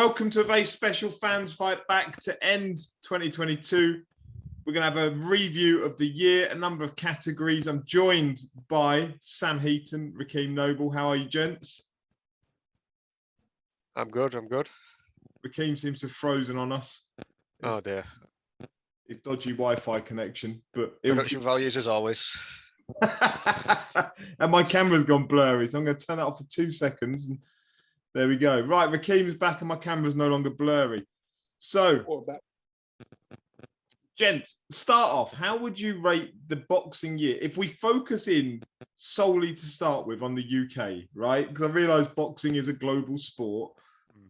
welcome to a very special fans fight back to end 2022. We're going to have a review of the year, a number of categories. I'm joined by Sam Heaton, Rakeem Noble. How are you, gents? I'm good. Rakeem seems to have frozen on us. Oh dear. It's dodgy Wi-Fi connection, but Production values as always. And my camera's gone blurry, so I'm going to turn that off for 2 seconds. And there we go. Right, Rakeem's back and my camera's no longer blurry. So, gents, start off. How would you rate the boxing year? If we focus in solely to start with on the UK, right? Because I realise boxing is a global sport,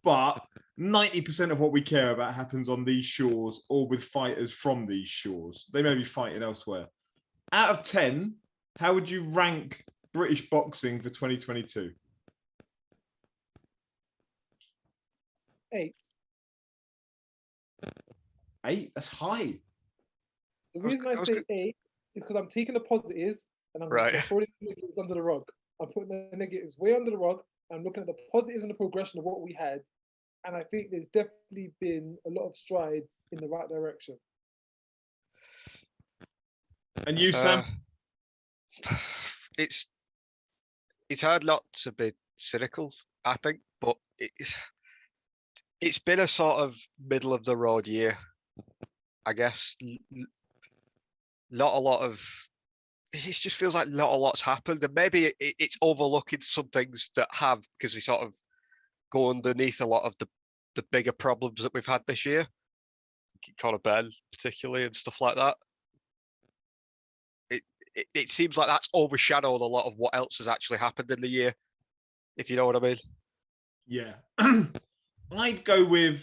but 90% of what we care about happens on these shores or with fighters from these shores. They may be fighting elsewhere. Out of 10, how would you rank British boxing for 2022? 8. 8? That's high. The reason I say 8 is because I'm taking the positives and I'm throwing the negatives under the rug. I'm putting the negatives way under the rug. I'm looking at the positives and the progression of what we had. And I think there's definitely been a lot of strides in the right direction. And you, Sam? It's hard not to be cynical, I think, but it's been a sort of middle of the road year, I guess. It just feels like not a lot's happened, and maybe it's overlooking some things that have, because they sort of go underneath a lot of the bigger problems that we've had this year, Conor Ben particularly and stuff like that. It seems like that's overshadowed a lot of what else has actually happened in the year, if you know what I mean. Yeah. I'd go with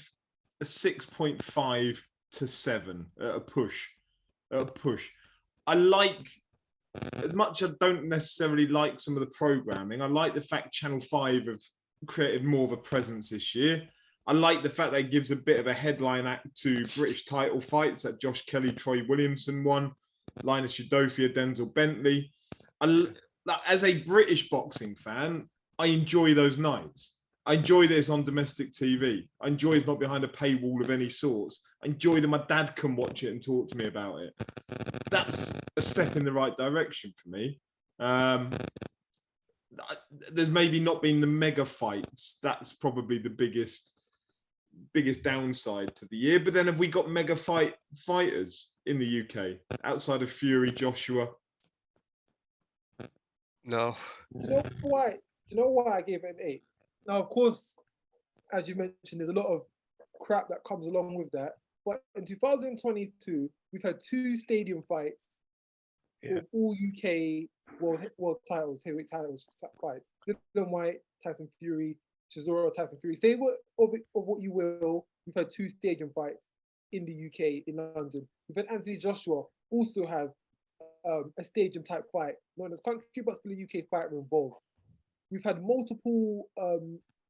a 6.5 to 7 at a push. I like, as much as I don't necessarily like some of the programming, I like the fact Channel 5 have created more of a presence this year. I like the fact that it gives a bit of a headline act to British title fights that Josh Kelly, Troy Williamson won, Linus Udofia, Denzel Bentley. As a British boxing fan, I enjoy those nights. I enjoy that it's on domestic TV. I enjoy it's not behind a paywall of any sorts. I enjoy that my dad can watch it and talk to me about it. That's a step in the right direction for me. There's maybe not been the mega fights. That's probably the biggest downside to the year. But then have we got mega fighters in the UK outside of Fury, Joshua? No. You know why I gave it an 8? Now, of course, as you mentioned, there's a lot of crap that comes along with that. But in 2022, we've had 2 stadium fights with all UK world titles, heavyweight titles fights. Dylan White, Tyson Fury, Chisora, Tyson Fury. Say what you will, we've had 2 stadium fights in the UK, in London. We've had Anthony Joshua also have a stadium type fight, not in this country, but still a UK fighter involved. We've had multiple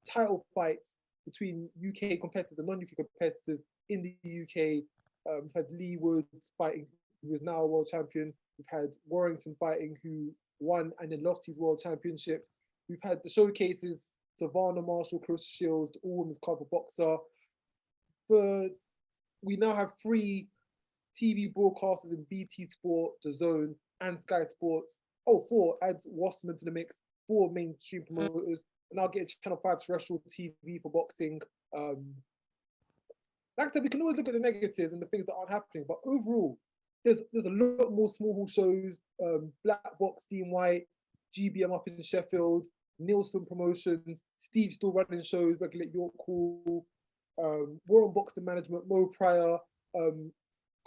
title fights between UK competitors and non-UK competitors in the UK. We've had Lee Woods fighting, who is now a world champion. We've had Warrington fighting, who won and then lost his world championship. We've had the showcases, Savannah Marshall, Clarissa Shields, the all-women's cover boxer. We now have 3 TV broadcasters in BT Sport, DAZN, and Sky Sports. 4 adds Wasserman to the mix. 4 mainstream promoters, and I'll get Channel 5 terrestrial TV for boxing. Like I said, we can always look at the negatives and the things that aren't happening, but overall, there's a lot more small hall shows. Black Box, Dean White, GBM up in Sheffield, Nielsen Promotions, Steve still running shows, Regulate York Hall, War on Boxing Management, Mo Pryor,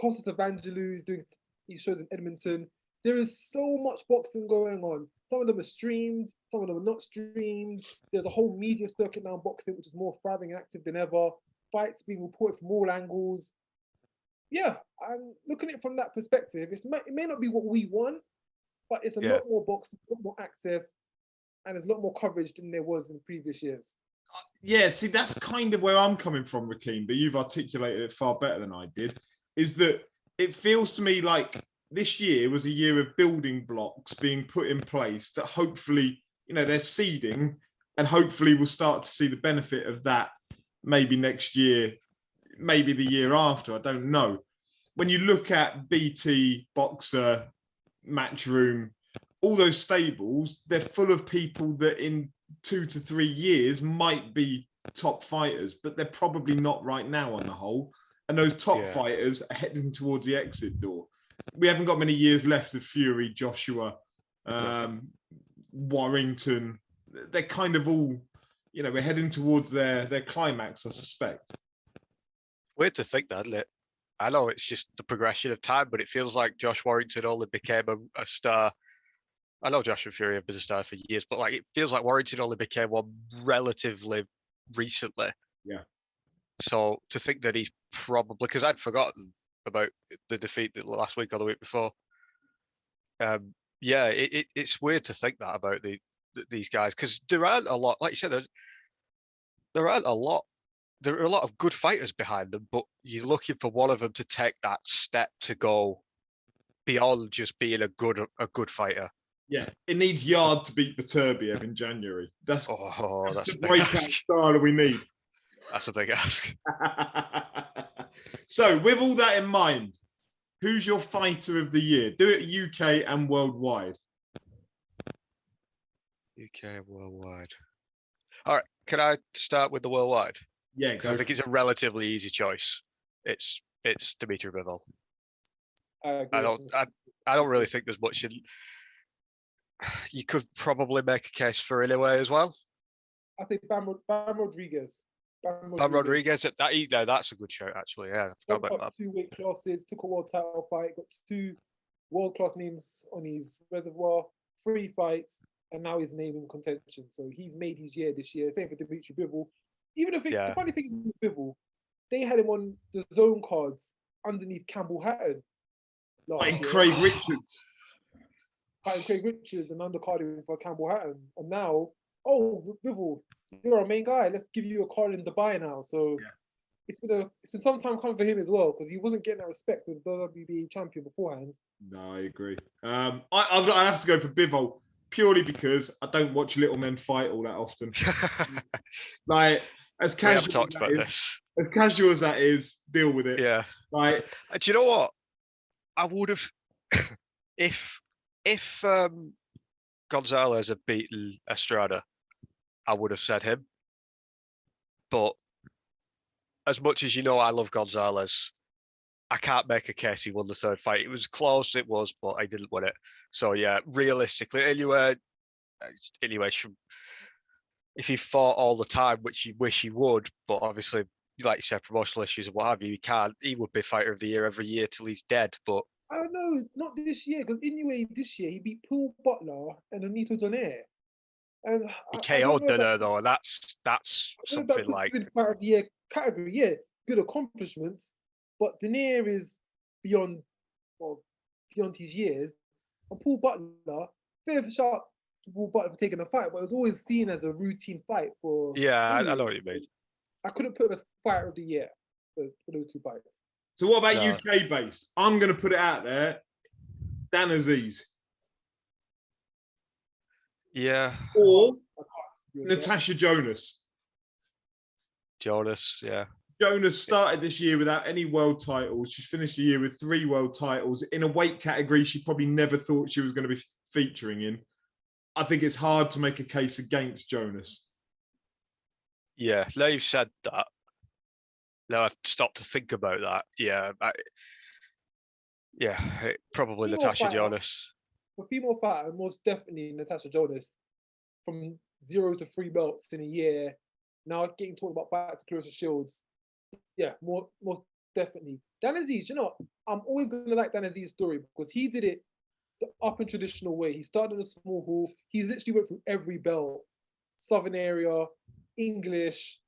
Costas Evangelou doing these shows in Edmonton. There is so much boxing going on. Some of them are streamed, some of them are not streamed. There's a whole media circuit now in boxing, which is more thriving and active than ever. Fights being reported from all angles. Yeah, I'm looking at it from that perspective. It may not be what we want, but it's a lot more boxing, a lot more access, and there's a lot more coverage than there was in previous years. Yeah, see, that's kind of where I'm coming from, Rakeem, but you've articulated it far better than I did, is that it feels to me like this year was a year of building blocks being put in place that hopefully, they're seeding, and hopefully we'll start to see the benefit of that maybe next year, maybe the year after. I don't know. When you look at BT, Boxer, Matchroom, all those stables, they're full of people that in 2 to 3 years might be top fighters, but they're probably not right now on the whole. And those top fighters are heading towards the exit door. We haven't got many years left of Fury, Joshua, Warrington. They're kind of all, you know, we're heading towards their climax, I suspect. Weird to think that, isn't it? I know it's just the progression of time, but it feels like Josh Warrington only became a star. I know Joshua Fury have been a star for years, but like it feels like Warrington only became one relatively recently. Yeah. So to think that he's probably, because I'd forgotten about the defeat last week or the week before. Yeah, it's weird to think that about these guys, because there aren't a lot, like you said, there aren't a lot. There are a lot of good fighters behind them, but you're looking for one of them to take that step to go beyond just being a good fighter. Yeah, it needs Yard to beat Beterbiev in January. That's that's the breakout star that we need. That's a big ask. So, with all that in mind, who's your fighter of the year? Do it UK and worldwide. UK and worldwide. All right, can I start with the worldwide? Yeah, because I think it's a relatively easy choice. It's Dimitri Bivol. I don't really think there's much. You could probably make a case for Inoue as well. I think Bam Rodriguez. Bam Rodriguez. That's a good shout, actually. Yeah, I forgot about that. 2 weight classes, took a world title fight, got 2 world-class names on his reservoir, 3 fights, and now he's name in contention. So he's made his year this year. Same for Dimitri Bivol. Even if the funny thing with Bivol, they had him on the zone cards underneath Campbell Hatton. Like Craig Richards. Fighting Craig Richards and undercarding for Campbell Hatton. And now, Bivol, you're our main guy. Let's give you a card in Dubai now. So it's been some time coming for him as well, because he wasn't getting that respect as the WBA champion beforehand. No, I agree. I have to go for Bivol purely because I don't watch little men fight all that often. Like, as casual as that is, deal with it. Yeah. Like, do you know what? I would have if Gonzalez had beaten Estrada, I would have said him. But as much as you know I love Gonzalez, I can't make a case he won the 3rd fight. It was close, but I didn't win it. So yeah, realistically, anyway, if he fought all the time, which you wish he would, but obviously, like you said, promotional issues and what have you, he would be fighter of the year every year till he's dead. But I don't know, not this year, because anyway, this year he beat Paul Butler and Anito Donaire. And he KO'd Donaire though, and that's something like fighter of the year category. Yeah, good accomplishments, but Donaire is beyond his years. And Paul Butler, bit of a shout to Paul Butler for taking the fight, but it was always seen as a routine fight for. Yeah, I know what you mean. I couldn't put him as fighter of the year for those 2 fights. So what about UK based? I'm going to put it out there. Dan Aziz. Yeah. Or Natasha Jonas. Yeah. Jonas started this year without any world titles. She's finished the year with 3 world titles in a weight category she probably never thought she was going to be featuring in. I think it's hard to make a case against Jonas. Yeah, now you've said that. Now I've stopped to think about that. Yeah, probably Natasha Jonas. For female fighter, most definitely Natasha Jonas. From 0 to 3 belts in a year. Now getting talked about back to Clarissa Shields. Yeah, most definitely. Dan Aziz, you know, I'm always going to like Dan Aziz's story because he did it the up and traditional way. He started in a small hall. He's literally went through every belt. Southern area, English,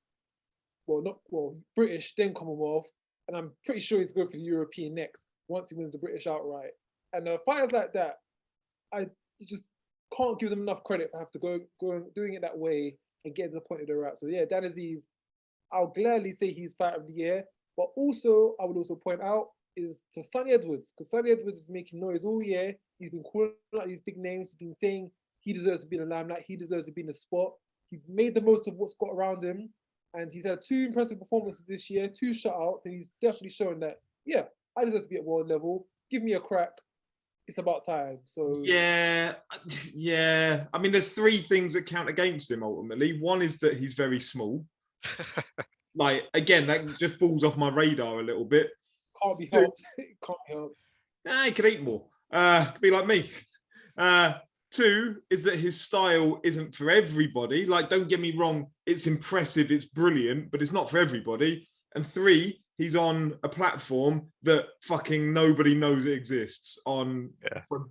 British, then Commonwealth. And I'm pretty sure he's going for the European next once he wins the British outright. And fighters like that, I just can't give them enough credit for have to go doing it that way and get to the point that they're at. So yeah, Dan Aziz, I'll gladly say he's fighter of the year. But also, I would also point out is to Sonny Edwards, because Sonny Edwards is making noise all year. He's been calling out these big names. He's been saying he deserves to be in the limelight. He deserves to be in the spot. He's made the most of what's got around him. And he's had 2 impressive performances this year, 2 shutouts, and he's definitely shown that, yeah, I deserve to be at world level. Give me a crack. It's about time. So yeah. I mean, there's 3 things that count against him ultimately. One is that he's very small. Like, again, that just falls off my radar a little bit. can't be helped. It can't be helped. He could eat more. Could be like me. 2 is that his style isn't for everybody. Like, don't get me wrong, it's impressive, it's brilliant, but it's not for everybody. And 3, he's on a platform that fucking nobody knows it exists on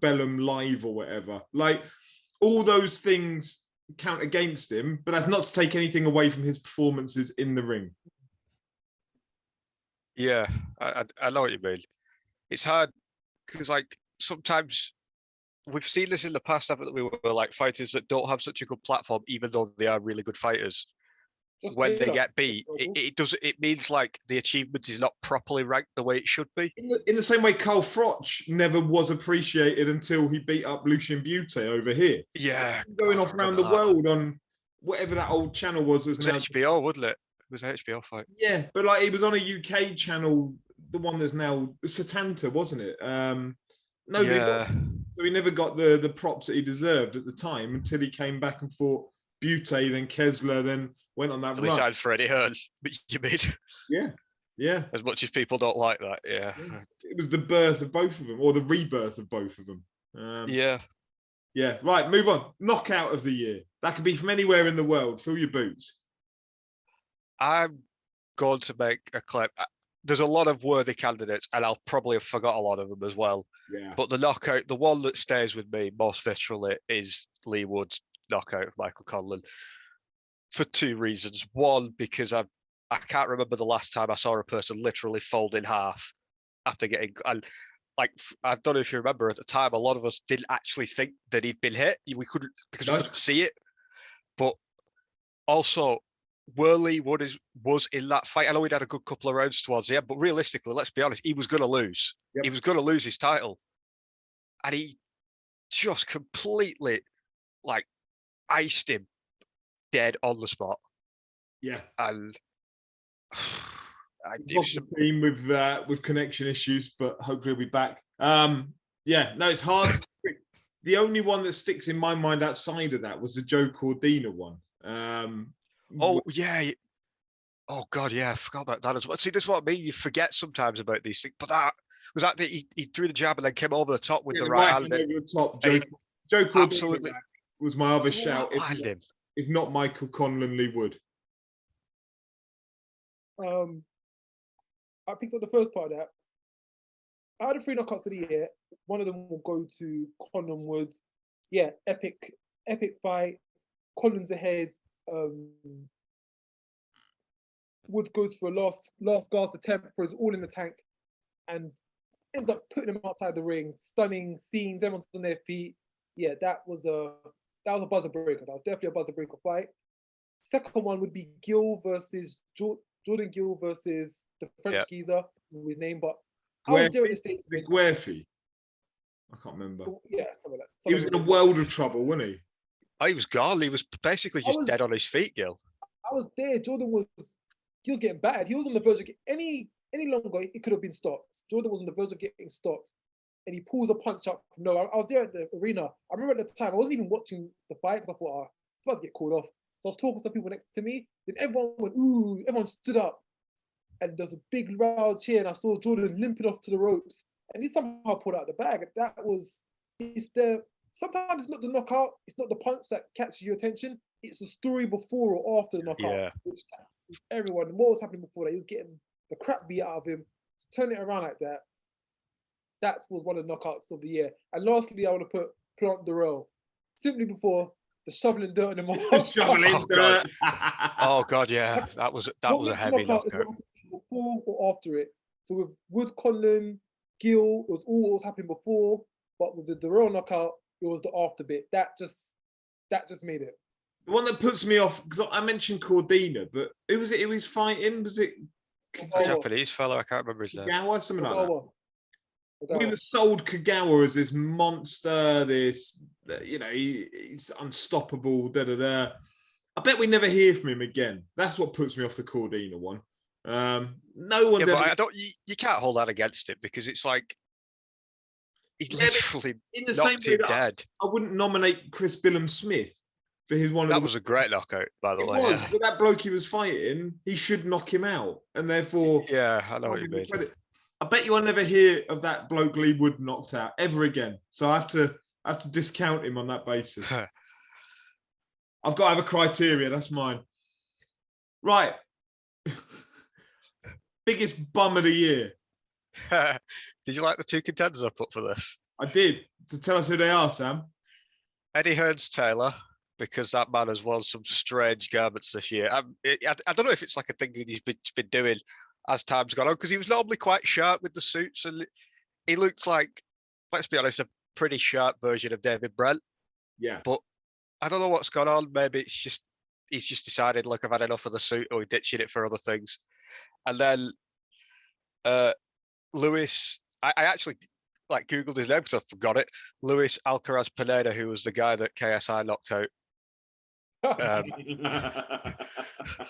Bellum Live or whatever. Like, all those things count against him, but that's not to take anything away from his performances in the ring. Yeah, I know what you mean. It's hard because, like, sometimes we've seen this in the past, haven't we? Where like fighters that don't have such a good platform, even though they are really good fighters, Just when Taylor. they get beat, it means like the achievement is not properly ranked the way it should be. In the same way, Carl Froch never was appreciated until he beat up Lucien Butte over here. Yeah, Going God, off around the that. world on whatever that old channel was. It was now HBO, wasn't it? It was an HBO fight. Yeah, but like he was on a UK channel, the one that's now Satanta, wasn't it? So he never got the props that he deserved at the time until he came back and fought Butte, then Kessler, then went on that Until he run. signed Freddie Hearn, but you mean? Yeah. As much as people don't like that, It was the birth of both of them, or the rebirth of both of them. Yeah. Right, move on. Knockout of the year. That could be from anywhere in the world. Fill your boots. I'm going to make a claim. There's a lot of worthy candidates, and I'll probably have forgot a lot of them as well. Yeah. But the knockout, the one that stays with me most viscerally is Lee Wood's knockout of Michael Conlan for 2 reasons. One, because I can't remember the last time I saw a person literally fold in half after getting. And like, I don't know if you remember at the time, a lot of us didn't actually think that he'd been hit. We couldn't because we couldn't see it. But also, where Lee Wood was in that fight, I know he'd had a good couple of rounds towards the end, but realistically, let's be honest, he was going to lose. Yep. He was going to lose his title. And he just completely, like, iced him dead on the spot. Yeah. And lost the team with connection issues, but hopefully we'll be back. It's hard. The only one that sticks in my mind outside of that was the Joe Cordina one. Oh God, yeah, I forgot about that as well. See, this is what I mean. You forget sometimes about these things, but that was that he threw the jab and then came over the top with the right hand. Over the top. Joe Cordina absolutely was my other shout. If not Michael Conlan, Lee Wood. I picked up the first part of that. Out of 3 knockouts of the year, one of them will go to Conlan Woods. Yeah, epic fight. Conlan's ahead. Woods goes for a last gasp attempt for his all in the tank and ends up putting him outside the ring. Stunning scenes, everyone's on their feet. Yeah, that was a buzzer breaker. That was definitely a buzzer breaker fight. Second one would be Gill versus Jordan Gill versus the French geezer, his name, but I was there at the stage. Guerfi. I can't remember. Yeah, some of that. He was in a world of trouble, wasn't he? Oh, he was gone. He was basically just dead on his feet, Gil. I was there. Jordan was getting battered. He was on the verge of any longer, it could have been stopped. Jordan was on the verge of getting stopped. And he pulls a punch up from nowhere. I was there at the arena. I remember at the time, I wasn't even watching the fight because I thought, it's about to get called off. So I was talking to some people next to me. Then everyone went, ooh, everyone stood up. And there's a big loud cheer. And I saw Jordan limping off to the ropes. And he somehow pulled out the bag. Sometimes it's not the knockout, it's not the punch that catches your attention. It's the story before or after the knockout. Which everyone, what was happening before that? He was getting the crap beat out of him. To turn it around like that, that was one of the knockouts of the year. And lastly, I want to put Plant Durrell. Simply before the shoveling dirt in the mouth. Shoveling dirt. Oh God, yeah. That was a heavy knockout. Before or after it. So with Wood, Conlan, Gill, it was all what was happening before. But with the Durrell knockout, it was the after bit. That just made it. The one that puts me off, because I mentioned Cordina, but who was it? Who was fighting? Was it a Japanese fellow? I can't remember his name. Kagawa, something like that. We were sold Kagawa as this monster, this, he's unstoppable, I bet we never hear from him again. That's what puts me off the Cordina one. No one's Yeah, but ever... I don't. You can't hold that against it because it's like he literally in the same knocked way him that dead. I wouldn't nominate Chris Billum Smith for his one of That the... was a great knockout, by the It way. was, Yeah, but that bloke he was fighting, he should knock him out, and therefore, yeah, I know can't what you give him mean. credit. I bet you I never hear of that bloke Lee Wood knocked out ever again. So I have to discount him on that basis. I've got to have a criteria. That's mine. Right. Biggest bum of the year. Did you like the two contenders I put for this? I did. To tell us who they are, Sam. Eddie Hearns Taylor, because that man has worn some strange garments this year. I don't know if it's like a thing that he's been doing as time's gone on, because he was normally quite sharp with the suits, and he looked like, let's be honest, a pretty sharp version of David Brent. Yeah. But I don't know what's gone on. Maybe it's just he's just decided, look, I've had enough of the suit, or he's ditching it for other things. And then Luis, I actually like Googled his name because I forgot it. Luis Alcaraz Pineda, who was the guy that KSI knocked out.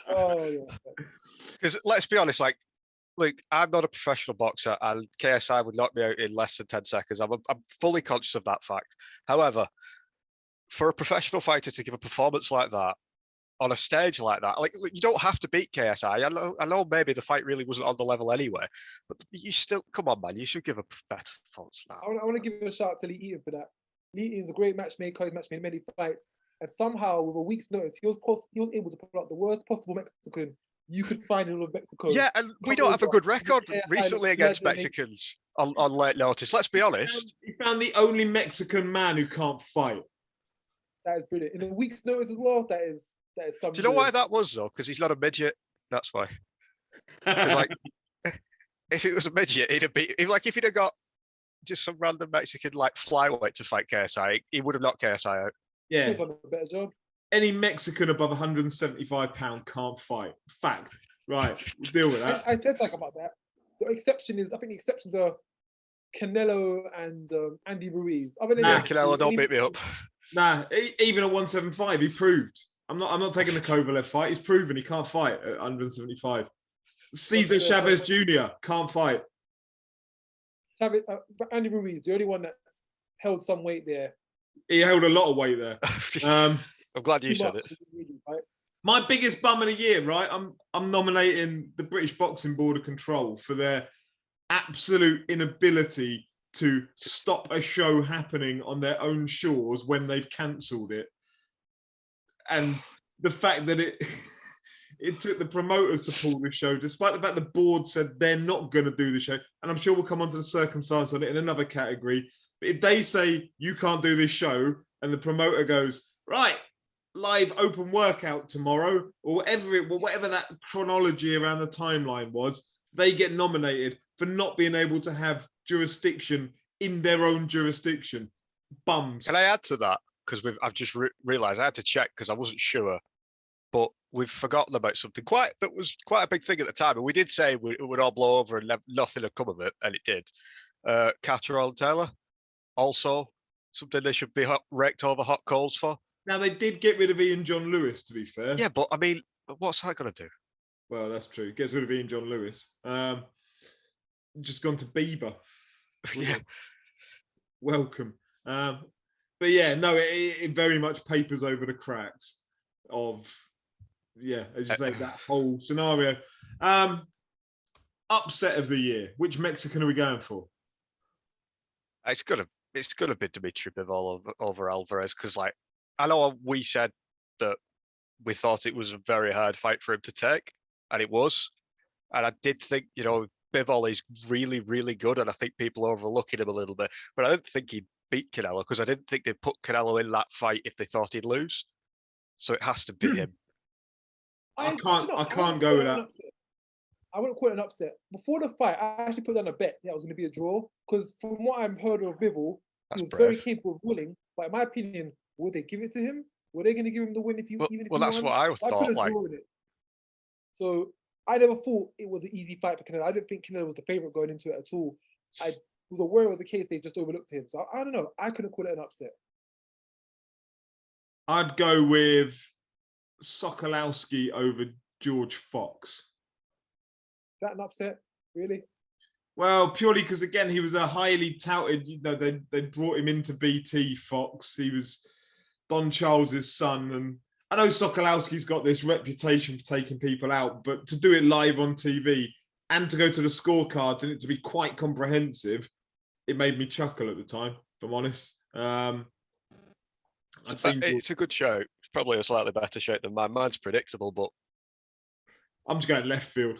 Oh yeah. Because let's be honest, like, look, I'm not a professional boxer, and KSI would knock me out in less than 10 seconds. I'm fully conscious of that fact. However, for a professional fighter to give a performance like that on a stage like that, like, you don't have to beat KSI. I know maybe the fight really wasn't on the level anyway, but you still, come on, man, you should give a better performance than that. I want to give a shout out to Lee Eaton for that. Lee Eaton's a great matchmaker. He's matchmade many fights, and somehow with a week's notice, he was able to put out the worst possible Mexican you could find in Mexico. Yeah, and we don't have a good record recently against Mexicans on late notice. Let's be honest. He found the only Mexican man who can't fight. That is brilliant. In a week's notice as well. That is something. Do you know why that was though? Because he's not a midget. That's why. Because like, if it was a midget, he'd have beat. Like, if he'd have got just some random Mexican like flyweight to fight KSI, he would have knocked KSI out. Yeah. He's done a better job. Any Mexican above 175 pounds can't fight. Fact. Right. We'll deal with that. I said something about that. The exception is, I think the exceptions are Canelo and Andy Ruiz. Other than Yeah, Canelo, don't beat me up. Nah, even at 175, he proved. I'm not taking the Kovalev fight. He's proven he can't fight at 175. Cesar Chavez Jr. can't fight. Andy Ruiz, the only one that's held some weight there. He held a lot of weight there. I'm glad you said it. My biggest bum of the year, right? I'm nominating the British Boxing Board of Control for their absolute inability to stop a show happening on their own shores when they've cancelled it. And the fact that it took the promoters to pull the show, despite the fact the board said they're not going to do the show. And I'm sure we'll come on to the circumstance on it in another category. But if they say you can't do this show and the promoter goes, right, live open workout tomorrow, or whatever that chronology around the timeline was, they get nominated for not being able to have jurisdiction in their own jurisdiction. Bums. Can I add to that? Because I've just realised I had to check because I wasn't sure, but we've forgotten about something that was quite a big thing at the time, and we did say it would all blow over and nothing would come of it, and it did. Catterall and Taylor, also something they should be raked over hot coals for. Now, they did get rid of Ian John Lewis, to be fair. Yeah, but I mean, what's that going to do? Well, that's true. Gets rid of Ian John Lewis. Just gone to Bieber. Yeah. Welcome. But yeah, no, it very much papers over the cracks of, yeah, as you say, that whole scenario. Upset of the year. Which Mexican are we going for? It's gonna be Dimitri Bivol over Alvarez, because, like, I know we said that we thought it was a very hard fight for him to take, and it was. And I did think, Bivol is really, really good, and I think people are overlooking him a little bit. But I didn't think he'd beat Canelo, because I didn't think they'd put Canelo in that fight if they thought he'd lose. So it has to be him. I can't go with that. I wouldn't call it an upset. Before the fight, I actually put down a bet that it was going to be a draw, because from what I've heard of Bivol, he was very capable of winning. But in my opinion, would they give it to him? Were they going to give him the win if he even if he that's won? what I thought. Like, so I never thought it was an easy fight for Canelo. I didn't think Canelo was the favorite going into it at all. I was aware it was the case; they just overlooked him. So I don't know. I couldn't call it an upset. I'd go with Sokolowski over George Fox. Is that an upset? Really? Well, purely because, again, he was a highly touted, they brought him into BT Fox. He was Don Charles's son. And I know Sokolowski's got this reputation for taking people out, but to do it live on TV and to go to the scorecards and it to be quite comprehensive, it made me chuckle at the time, if I'm honest. It's a good show. It's probably a slightly better show than mine. Mine's predictable, but I'm just going left field.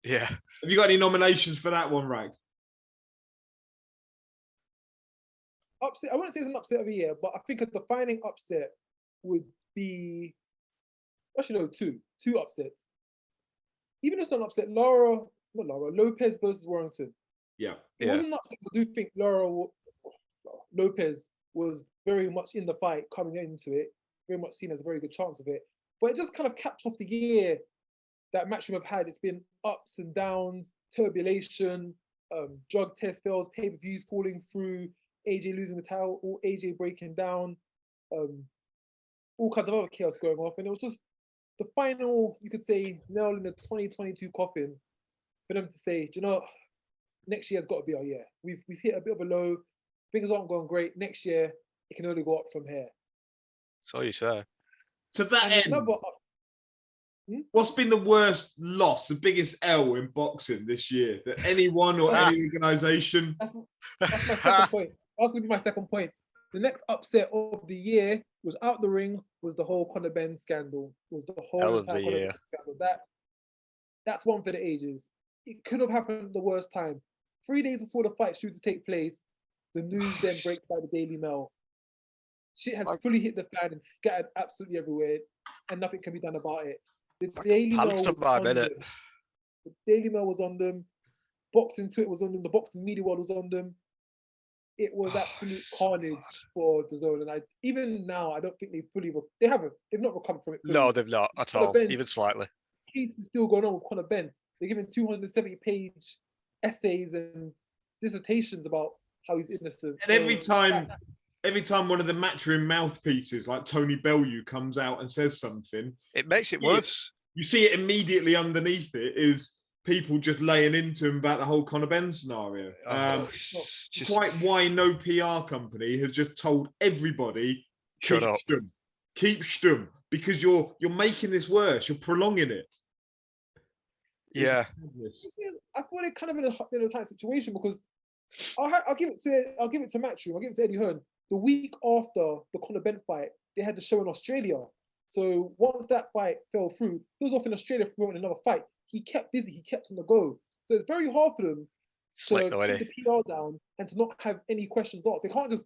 Yeah. Have you got any nominations for that one, Rag? Upset. I wouldn't say it's an upset of the year, but I think a defining upset would be actually no, two upsets. Even if it's not an upset, Lopez versus Warrington. Yeah. It wasn't an upset. I do think Lopez was very much in the fight coming into it, very much seen as a very good chance of it. But it just kind of capped off the year that Matchroom have had. It's been ups and downs, turbulation, drug test fails, pay-per-views falling through, AJ losing the title, or AJ breaking down, all kinds of other chaos going off. And it was just the final, you could say, nail in the 2022 coffin for them to say, do you know, next year's got to be our year. We've hit a bit of a low. Things aren't going great. Next year, it can only go up from here. So you say. To that end, what's been the worst loss, the biggest L in boxing this year? That anyone or any organisation? That's my second point. That's going to be my second point. The next upset of the year was out the ring, was the whole Conor Benn scandal. Was the whole entire Conor Benn scandal. That's one for the ages. It could have happened at the worst time. 3 days before the fight due to take place, the news then breaks by the Daily Mail. Shit has fully hit the fan and scattered absolutely everywhere, and nothing can be done about it. The Daily Mail was on them. The Daily Mail was on them. Boxing Twitter was on them. The boxing media world was on them. It was absolute carnage for the zone, and even now I don't think they've not recovered from it. Fully. No, they've not at all, even slightly. Case is still going on with Conor Benn. They're giving 270-page essays and dissertations about how he's innocent. And every time one of the Matchroom mouthpieces, like Tony Bellew, comes out and says something, it makes it worse. You see it immediately underneath it is people just laying into him about the whole Conor Benn scenario. Quite why no PR company has just told everybody, shut up, keep stum, because you're making this worse, you're prolonging it. Yeah, I thought it kind of in a tight situation because I'll give it to Matchroom. I'll give it to Eddie Hearn. The week after the Conor Benn fight, they had the show in Australia. So once that fight fell through, he was off in Australia promoting another fight. He kept busy. He kept on the go. So it's very hard for them to keep the PR down and to not have any questions asked. They can't just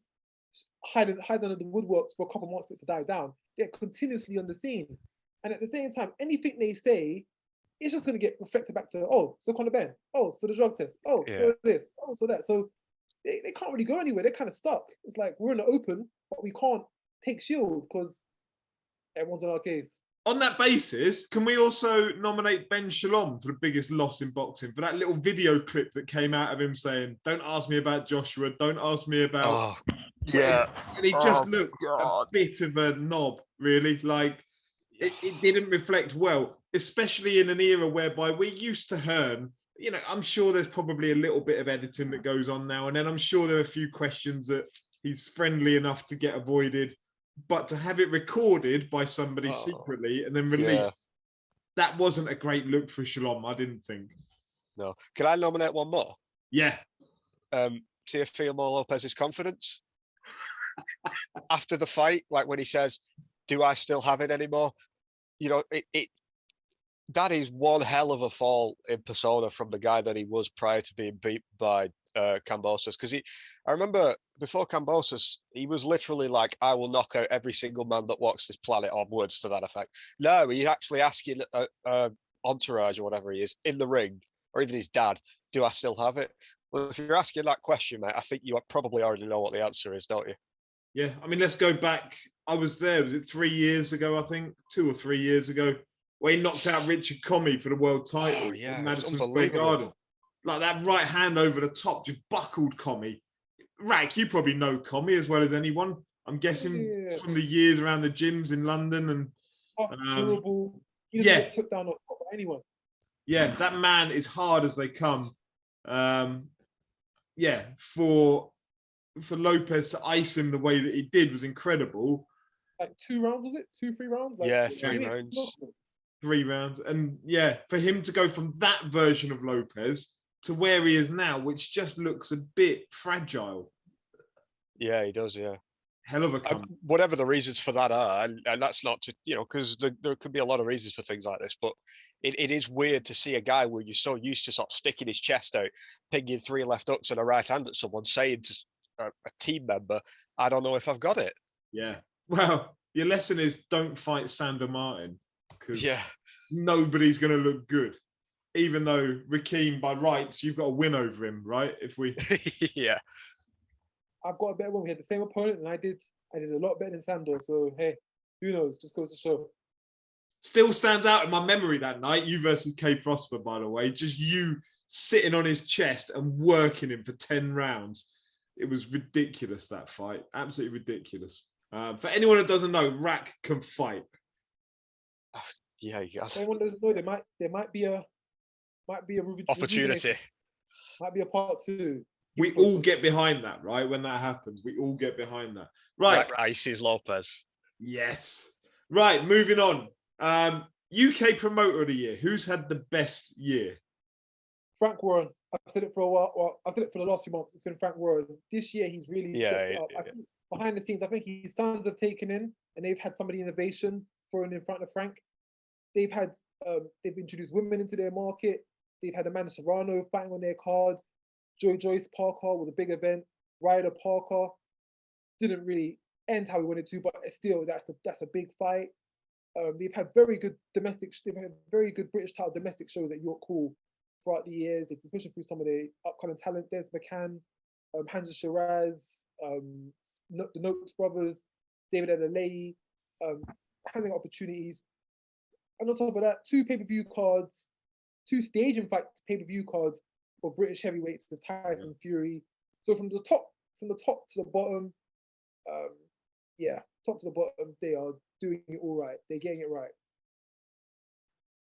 hide under the woodworks for a couple of months for it to die down. They're continuously on the scene. And at the same time, anything they say, it's just going to get reflected back to, oh, so Conor Benn. Oh, so the drug test. Oh, so this. Oh, so that. So they can't really go anywhere. They're kind of stuck. It's like we're in the open, but we can't take shield because everyone's on our case. On that basis, can we also nominate Ben Shalom for the biggest loss in boxing for that little video clip that came out of him saying, "Don't ask me about Joshua. Don't ask me about." Oh, yeah. And he just looked a bit of a knob, really. Like it didn't reflect well, especially in an era whereby we're used to Hearn. You know, I'm sure there's probably a little bit of editing that goes on now and then. I'm sure there are a few questions that he's friendly enough to get avoided. But to have it recorded by somebody secretly and then released, that wasn't a great look for Shalom, I didn't think. No. Can I nominate one more? Yeah. Teofimo Lopez's confidence. After the fight, like when he says, "Do I still have it anymore?" You know, that is one hell of a fall in persona from the guy that he was prior to being beat by Kambosos. Because I remember before Kambosos, he was literally like, "I will knock out every single man that walks this planet," or words to that effect. No, he's actually asking Entourage or whatever he is in the ring, or even his dad, "Do I still have it?" Well, if you're asking that question, mate, I think you probably already know what the answer is, don't you? Yeah, I mean, let's go back. I was there, was it 3 years ago, I think? 2 or 3 years ago, where he knocked out Richard Comey for the world title in Madison Square Garden. Like that right hand over the top just buckled Comey. Rack, you probably know Comey as well as anyone. I'm guessing from the years around the gyms in London. And tough, durable. He doesn't get put down or by anyone. Yeah, that man is hard as they come. Yeah, for Lopez to ice him the way that he did was incredible. Like 2 rounds, was it? 2, 3 rounds? Like, yeah, 3 rounds. 3 rounds. And yeah, for him to go from that version of Lopez to where he is now, which just looks a bit fragile. Yeah, he does, yeah. Hell of a comeback. Whatever the reasons for that are, and that's not to, because there could be a lot of reasons for things like this, but it is weird to see a guy where you're so used to sort of sticking his chest out, pinging 3 left hooks and a right hand at someone, saying to a team member, I don't know if I've got it. Yeah. Well, your lesson is don't fight Sander Martin, because nobody's going to look good. Even though Rakeem, by rights, you've got a win over him, right? If we... Yeah. I've got a better one. We had the same opponent, and I did a lot better than Sandor. So hey, who knows? Just goes to show. Still stands out in my memory that night. You versus K Prosper, by the way. Just you sitting on his chest and working him for 10 rounds. It was ridiculous, that fight. Absolutely ridiculous. For anyone that doesn't know, Rack can fight. Yeah, he does. Anyone doesn't know, there might be a opportunity. Might be a part 2. We all get behind that, right? When that happens, we all get behind that. Right. Rack ices Lopez. Yes. Right, moving on. UK Promoter of the Year. Who's had the best year? Frank Warren. I've said it for a while. Well, I've said it for the last few months. It's been Frank Warren. This year, he's really stepped up. I think behind the scenes, I think his sons have taken in, and they've had somebody innovation thrown in front of Frank. They've had, they've introduced women into their market. They've had Amanda Serrano fighting on their card. Joyce Parker was a big event. Ryder Parker didn't really end how we wanted to, but still, that's a big fight. They've had very good British title domestic shows at York Hall throughout the years. They've been pushing through some of the upcoming talent. Des McCann, Hamza Shiraz, the Noakes brothers, David Adeleye, handling opportunities. And on top of that, 2 pay-per-view cards, 2 stadium fight pay-per-view cards for British heavyweights with Tyson Fury. So from the top to the bottom, top to the bottom, they are doing it all right. They're getting it right.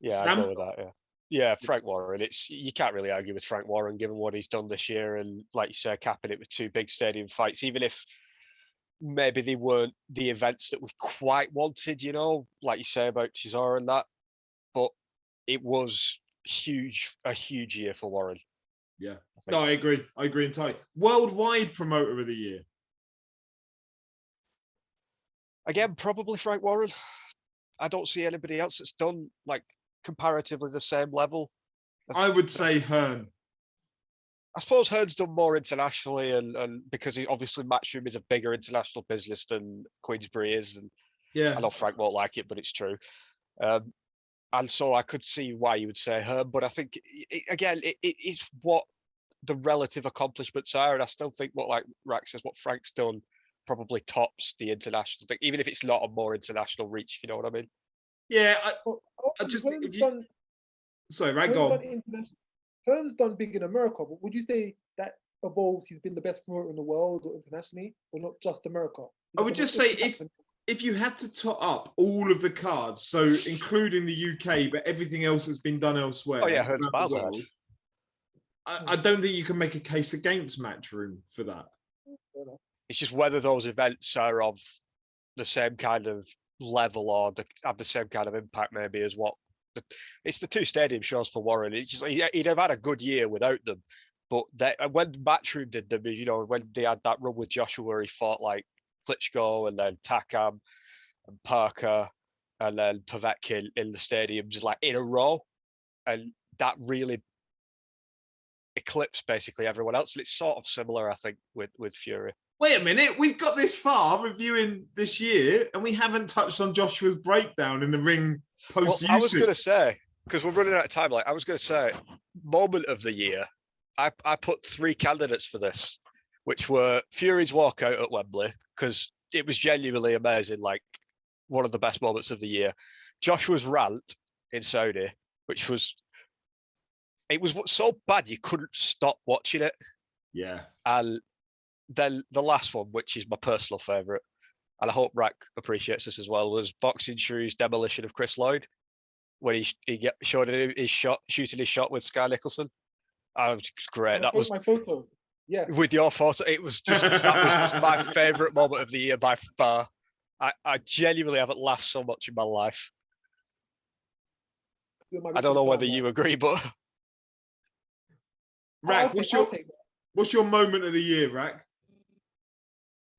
Yeah, I go with that. Yeah, yeah. Frank Warren. You can't really argue with Frank Warren given what he's done this year, and like you say, capping it with 2 big stadium fights. Even if maybe they weren't the events that we quite wanted, like you say about Chisora and that, but it was a huge year for Warren. Yeah. No, I agree entirely. Worldwide Promoter of the Year. Again, probably Frank Warren. I don't see anybody else that's done like comparatively the same level. I would say Hearn. I suppose Hearn's done more internationally, and because he obviously Matchroom is a bigger international business than Queensbury is, and I know Frank won't like it, but it's true. And so I could see why you would say Hearn, but I think it is what the relative accomplishments are, and I still think what Rack says, what Frank's done probably tops the international thing, even if it's not a more international reach. You know what I mean? Yeah, I just sorry, right, go on. Hearn's done big in America, but would you say that evolves? He's been the best promoter in the world or internationally, or not just America? I would just say if you had to tot up all of the cards, so including the UK, but everything else has been done elsewhere. Oh yeah, Hearn's miles ahead. I don't think you can make a case against Matchroom for that. It's just whether those events are of the same kind of level or have the same kind of impact, maybe, as what. It's the 2 stadium shows for Warren. It's just he'd have had a good year without them, but when Matchroom did them, when they had that run with Joshua where he fought like Klitschko and then Takam and Parker and then Povetkin in the stadium, just like in a row, and that really eclipsed basically everyone else. And it's sort of similar, I think, with Fury. Wait a minute, we've got this far reviewing this year, and we haven't touched on Joshua's breakdown in the ring post. Well, I was going to say, because we're running out of time, I was going to say, moment of the year, I put 3 candidates for this, which were Fury's walkout at Wembley, because it was genuinely amazing, like one of the best moments of the year. Joshua's rant in Saudi, which was, it was so bad you couldn't stop watching it. Yeah. And then the last one, which is my personal favourite, and I hope Rack appreciates this as well, was Boxing Shrew's demolition of Chris Lloyd when he showed his shot, shooting his shot with Sky Nicholson. Oh, it was great. That was my photo. Yes. With your photo. It was just that was my favourite moment of the year by far. I genuinely haven't laughed so much in my life. I don't know whether you agree, but Rack, what's your moment of the year, Rack?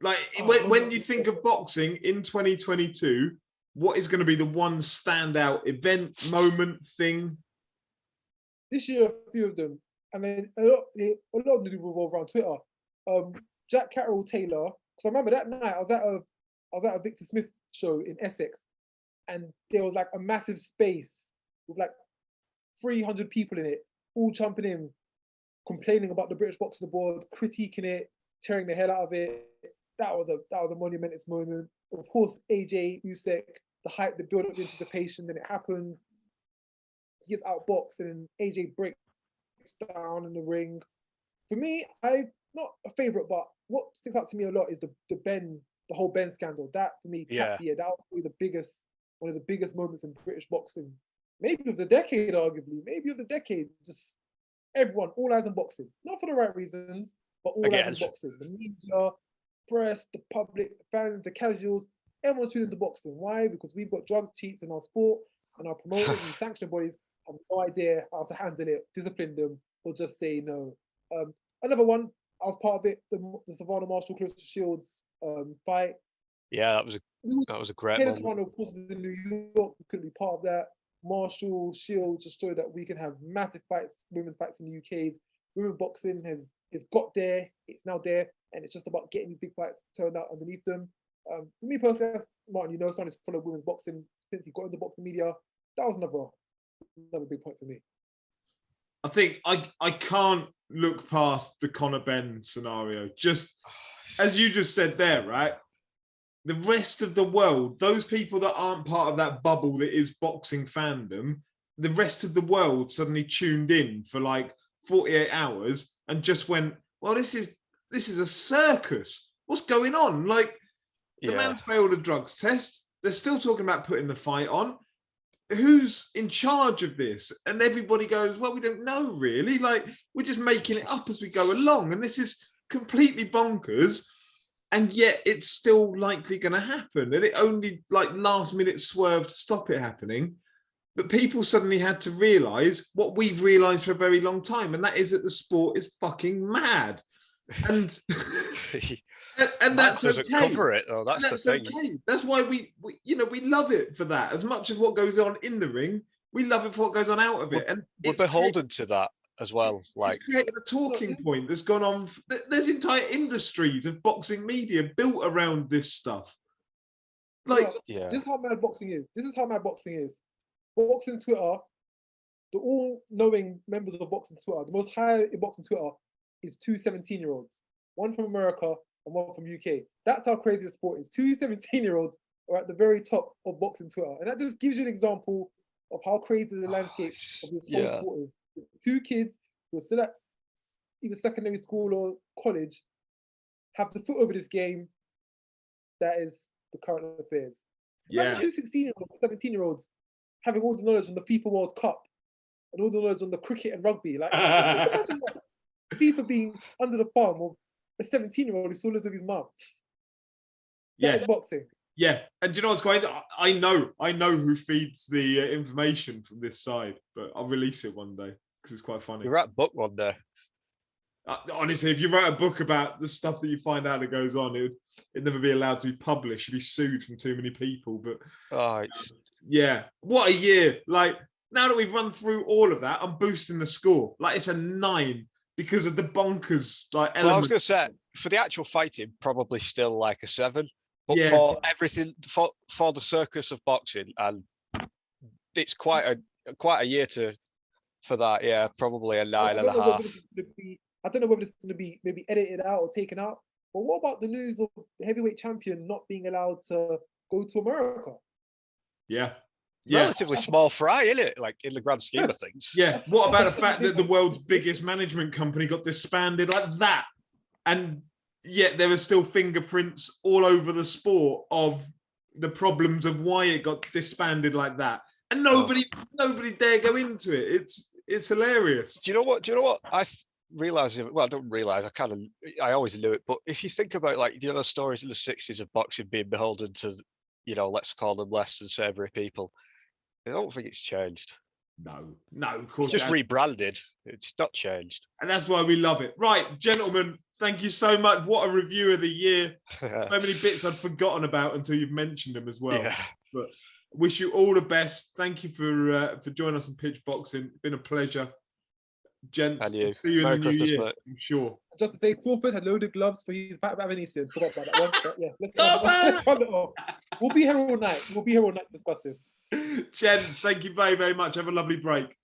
Like when you think of boxing in 2022, what is going to be the one standout event, moment, thing? This year, a few of them. I mean, a lot of them revolve around Twitter. Jack Carroll Taylor, because I remember that night I was at a Victor Smith show in Essex, and there was like a massive space with like 300 people in it, all jumping in, complaining about the British Boxing Board, critiquing it, tearing the hell out of it. That was a monumentous moment. Of course, AJ Usyk, the hype, the build-up, the anticipation, then it happens. He gets outboxed, and AJ breaks down in the ring. For me, I'm not a favorite, but what sticks out to me a lot is the whole Ben scandal. That for me, that was probably one of the biggest moments in British boxing, maybe of the decade, arguably, maybe of the decade. Just everyone, all eyes on boxing, not for the right reasons, but all eyes on boxing. The media, press, the public, the fans, the casuals, everyone's tuning into boxing. Why? Because we've got drug cheats in our sport, and our promoters and sanctioning bodies have no idea how to handle it, discipline them, or just say no. Another one, I was part of it, the Savannah Marshall close to Shields fight. Yeah, that was a great moment. Of course, in New York, we couldn't be part of that. Marshall, Shields just showed that we can have massive fights, women fights in the UK. Women boxing has got there, it's now there, and it's just about getting these big fights turned out underneath them. For me personally, that's Martin, starting to follow women's boxing since he got into boxing media. That was another big point for me. I think I can't look past the Conor Benn scenario. Just as you just said there, right? The rest of the world, those people that aren't part of that bubble that is boxing fandom, the rest of the world suddenly tuned in for like 48 hours and just went, well, this is a circus. What's going on? Like, the man's failed a drugs test. They're still talking about putting the fight on. Who's in charge of this? And everybody goes, well, we don't know really. Like, we're just making it up as we go along. And this is completely bonkers. And yet it's still likely going to happen. And it only like last minute swerved to stop it happening. But people suddenly had to realize what we've realized for a very long time. And that is that the sport is fucking mad. And and that doesn't cover it though. That's the thing. Okay. That's why we love it for that. As much as what goes on in the ring, we love it for what goes on out of it. And we're beholden to that as well. Like, it's created a talking point that's gone on. There's entire industries of boxing media built around this stuff. Like, this is how mad boxing is. Boxing Twitter, the all-knowing members of boxing Twitter, the most high in boxing Twitter is 2 17-year-olds, one from America and one from UK. That's how crazy the sport is. 2 17-year-olds are at the very top of boxing Twitter. And that just gives you an example of how crazy the landscape of this whole sport is. 2 kids who are still at either secondary school or college have the foot over this game. That is the current affairs. Yeah. 2 16-year-olds, 17-year-olds having all the knowledge on the FIFA World Cup and all the knowledge on the cricket and rugby. Like, just imagine that. FIFA being under the thumb of a 17-year-old who still lives with his mum. That is boxing. Yeah, and do you know what's going on? I know who feeds the information from this side, but I'll release it one day because it's quite funny. You write a book one day. Honestly, if you write a book about the stuff that you find out that goes on, it'd never be allowed to be published. You'd be sued from too many people. But yeah, what a year! Like, now that we've run through all of that, I'm boosting the score. Like, it's a 9 because of the bonkers like elements. Well, I was going to say, for the actual fighting, probably still like a 7. But for everything, for the circus of boxing, and it's quite a year for that. Yeah, probably a 9.5. I don't know whether this is going to be maybe edited out or taken out. But what about the news of the heavyweight champion not being allowed to go to America? Yeah. Relatively small fry, isn't it? Like, in the grand scheme of things. Yeah. What about the fact that the world's biggest management company got disbanded like that? And yet there are still fingerprints all over the sport of the problems of why it got disbanded like that, and nobody dare go into it. It's hilarious. Do you know what? I realize. Well, I don't realize. I always knew it. But if you think about like the other stories in the '60s of boxing being beholden to, let's call them less than savoury people, I don't think it's changed. No, of course. It's just rebranded. It's not changed. And that's why we love it. Right, gentlemen, thank you so much. What a review of the year. So many bits I'd forgotten about until you've mentioned them as well. Yeah. But wish you all the best. Thank you for joining us on PitchBoxing. It's been a pleasure. Gents, And you. I'll see you Merry in the new Christmas, year, mate. I'm sure. Just to say, Crawford had loaded gloves for his back Vinicius. Forgot about that one. But yeah, let's run it off. We'll be here all night. Discussing. Gents, thank you very, very much. Have a lovely break.